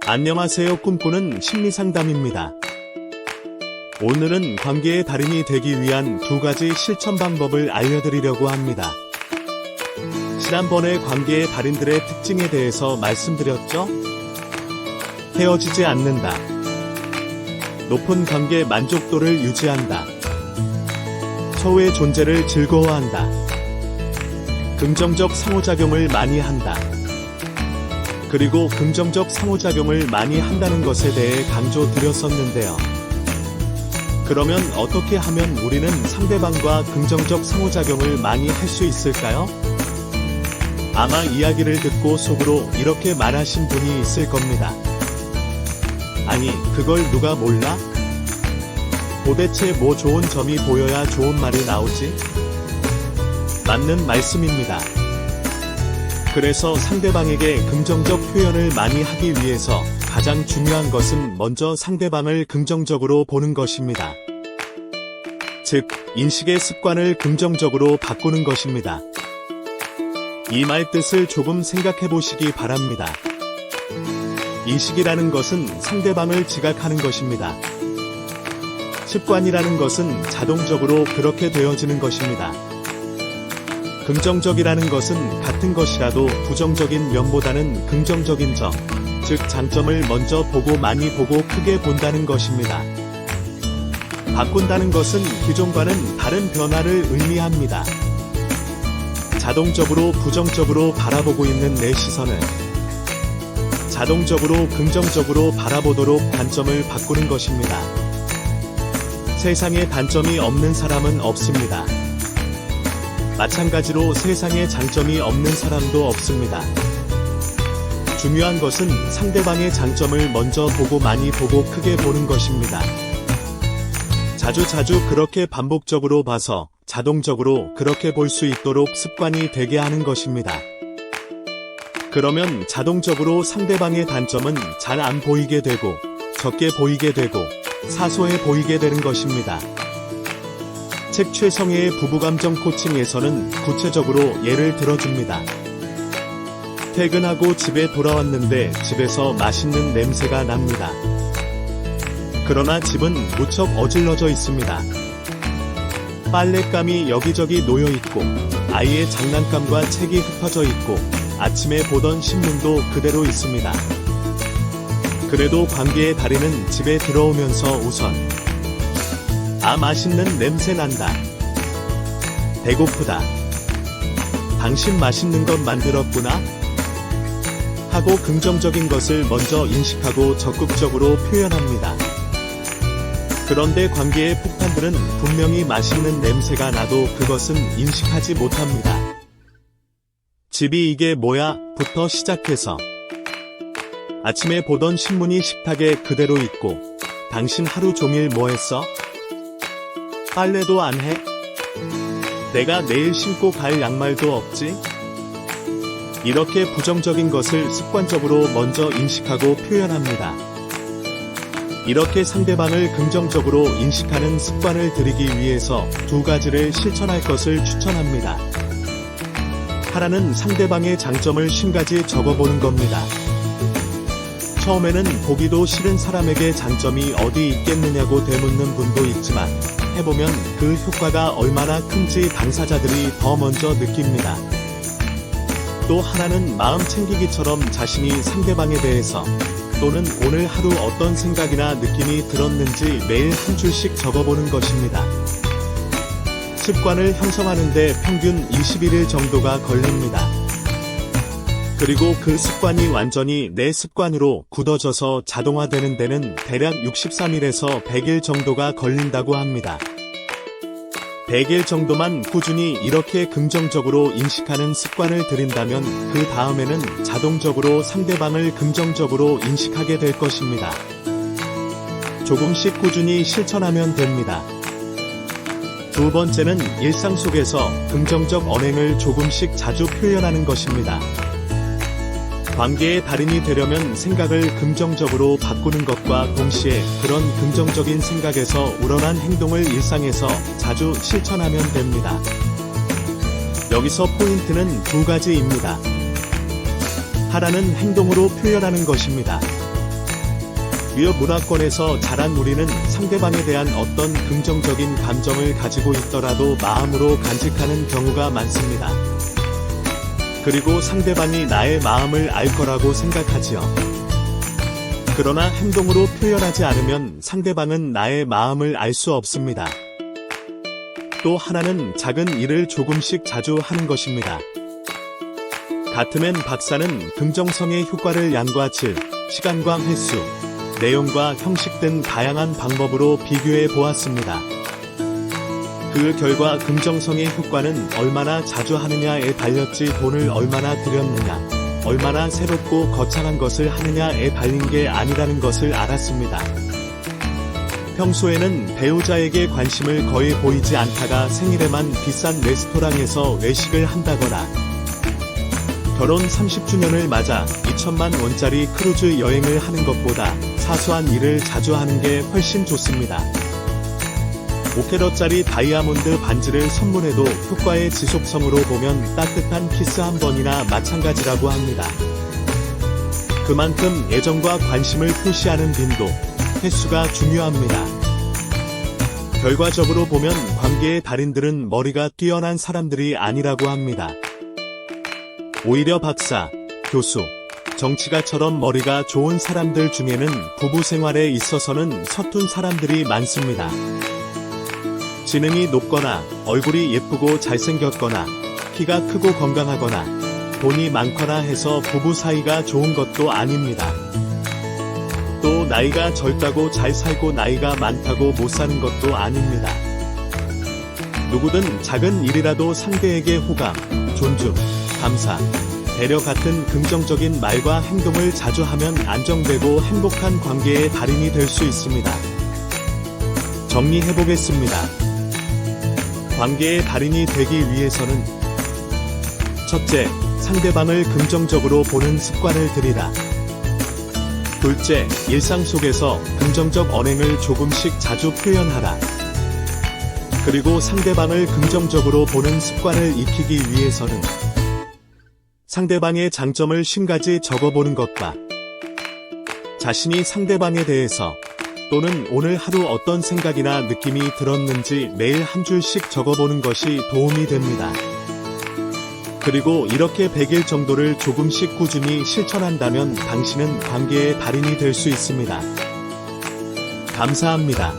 안녕하세요. 꿈꾸는 심리상담입니다. 오늘은 관계의 달인이 되기 위한 2가지 실천 방법을 알려드리려고 합니다. 지난번에 관계의 달인들의 특징에 대해서 말씀드렸죠? 헤어지지 않는다. 높은 관계 만족도를 유지한다. 서로의 존재를 즐거워한다. 긍정적 상호작용을 많이 한다. 그리고 긍정적 상호작용을 많이 한다는 것에 대해 강조드렸었는데요. 그러면 어떻게 하면 우리는 상대방과 긍정적 상호작용을 많이 할 수 있을까요? 아마 이야기를 듣고 속으로 이렇게 말하신 분이 있을 겁니다. 아니, 그걸 누가 몰라? 도대체 뭐 좋은 점이 보여야 좋은 말이 나오지? 맞는 말씀입니다. 그래서 상대방에게 긍정적 표현을 많이 하기 위해서 가장 중요한 것은 먼저 상대방을 긍정적으로 보는 것입니다. 즉, 인식의 습관을 긍정적으로 바꾸는 것입니다. 이 말 뜻을 조금 생각해 보시기 바랍니다. 인식이라는 것은 상대방을 지각하는 것입니다. 습관이라는 것은 자동적으로 그렇게 되어지는 것입니다. 긍정적이라는 것은 같은 것이라도 부정적인 면보다는 긍정적인 점, 즉 장점을 먼저 보고 많이 보고 크게 본다는 것입니다. 바꾼다는 것은 기존과는 다른 변화를 의미합니다. 자동적으로 부정적으로 바라보고 있는 내 시선을 자동적으로 긍정적으로 바라보도록 관점을 바꾸는 것입니다. 세상에 단점이 없는 사람은 없습니다. 마찬가지로 세상에 장점이 없는 사람도 없습니다. 중요한 것은 상대방의 장점을 먼저 보고 많이 보고 크게 보는 것입니다. 자주 그렇게 반복적으로 봐서 자동적으로 그렇게 볼 수 있도록 습관이 되게 하는 것입니다. 그러면 자동적으로 상대방의 단점은 잘 안 보이게 되고 적게 보이게 되고 사소해 보이게 되는 것입니다. 책 최성혜의 부부감정 코칭에서는 구체적으로 예를 들어줍니다. 퇴근하고 집에 돌아왔는데 집에서 맛있는 냄새가 납니다. 그러나 집은 무척 어질러져 있습니다. 빨랫감이 여기저기 놓여 있고 아이의 장난감과 책이 흩어져 있고 아침에 보던 신문도 그대로 있습니다. 그래도 관계의 달인은 집에 들어오면서 우선 맛있는 냄새 난다. 배고프다. 당신 맛있는 것 만들었구나. 하고 긍정적인 것을 먼저 인식하고 적극적으로 표현합니다. 그런데 관계의 폭탄들은 분명히 맛있는 냄새가 나도 그것은 인식하지 못합니다. 집이 이게 뭐야? 부터 시작해서 아침에 보던 신문이 식탁에 그대로 있고 당신 하루 종일 뭐 했어? 빨래도 안 해? 내가 내일 신고 갈 양말도 없지? 이렇게 부정적인 것을 습관적으로 먼저 인식하고 표현합니다. 이렇게 상대방을 긍정적으로 인식하는 습관을 들이기 위해서 2가지를 실천할 것을 추천합니다. 하나는 상대방의 장점을 50가지 적어보는 겁니다. 처음에는 보기도 싫은 사람에게 장점이 어디 있겠느냐고 되묻는 분도 있지만 해보면 그 효과가 얼마나 큰지 당사자들이 더 먼저 느낍니다. 또 하나는 마음 챙기기처럼 자신이 상대방에 대해서 또는 오늘 하루 어떤 생각이나 느낌이 들었는지 매일 한 줄씩 적어보는 것입니다. 습관을 형성하는데 평균 21일 정도가 걸립니다. 그리고 그 습관이 완전히 내 습관으로 굳어져서 자동화되는 데는 대략 63일에서 100일 정도가 걸린다고 합니다. 100일 정도만 꾸준히 이렇게 긍정적으로 인식하는 습관을 들인다면 그 다음에는 자동적으로 상대방을 긍정적으로 인식하게 될 것입니다. 조금씩 꾸준히 실천하면 됩니다. 2번째는 일상 속에서 긍정적 언행을 조금씩 자주 표현하는 것입니다. 관계의 달인이 되려면 생각을 긍정적으로 바꾸는 것과 동시에 그런 긍정적인 생각에서 우러난 행동을 일상에서 자주 실천하면 됩니다. 여기서 포인트는 2가지입니다. 하나는 행동으로 표현하는 것입니다. 위협 문화권에서 자란 우리는 상대방에 대한 어떤 긍정적인 감정을 가지고 있더라도 마음으로 간직하는 경우가 많습니다. 그리고 상대방이 나의 마음을 알 거라고 생각하지요. 그러나 행동으로 표현하지 않으면 상대방은 나의 마음을 알 수 없습니다. 또 하나는 작은 일을 조금씩 자주 하는 것입니다. 같으면 박사는 긍정성의 효과를 양과 질, 시간과 횟수, 내용과 형식 등 다양한 방법으로 비교해 보았습니다. 그 결과 긍정성의 효과는 얼마나 자주 하느냐에 달렸지 돈을 얼마나 들였느냐, 얼마나 새롭고 거창한 것을 하느냐에 달린 게 아니라는 것을 알았습니다. 평소에는 배우자에게 관심을 거의 보이지 않다가 생일에만 비싼 레스토랑에서 외식을 한다거나 결혼 30주년을 맞아 2천만 원짜리 크루즈 여행을 하는 것보다 사소한 일을 자주 하는 게 훨씬 좋습니다. 5캐럿짜리 다이아몬드 반지를 선물해도 효과의 지속성으로 보면 따뜻한 키스 한 번이나 마찬가지라고 합니다. 그만큼 애정과 관심을 표시하는 빈도, 횟수가 중요합니다. 결과적으로 보면 관계의 달인들은 머리가 뛰어난 사람들이 아니라고 합니다. 오히려 박사, 교수, 정치가처럼 머리가 좋은 사람들 중에는 부부 생활에 있어서는 서툰 사람들이 많습니다. 지능이 높거나 얼굴이 예쁘고 잘생겼거나 키가 크고 건강하거나 돈이 많거나 해서 부부 사이가 좋은 것도 아닙니다. 또 나이가 젊다고 잘 살고 나이가 많다고 못 사는 것도 아닙니다. 누구든 작은 일이라도 상대에게 호감, 존중, 감사, 배려 같은 긍정적인 말과 행동을 자주 하면 안정되고 행복한 관계의 달인이 될 수 있습니다. 정리해보겠습니다. 관계의 달인이 되기 위해서는 첫째, 상대방을 긍정적으로 보는 습관을 들이라. 둘째, 일상 속에서 긍정적 언행을 조금씩 자주 표현하라. 그리고 상대방을 긍정적으로 보는 습관을 익히기 위해서는 상대방의 장점을 50가지 적어보는 것과 자신이 상대방에 대해서 또는 오늘 하루 어떤 생각이나 느낌이 들었는지 매일 한 줄씩 적어보는 것이 도움이 됩니다. 그리고 이렇게 100일 정도를 조금씩 꾸준히 실천한다면 당신은 관계의 달인이 될 수 있습니다. 감사합니다.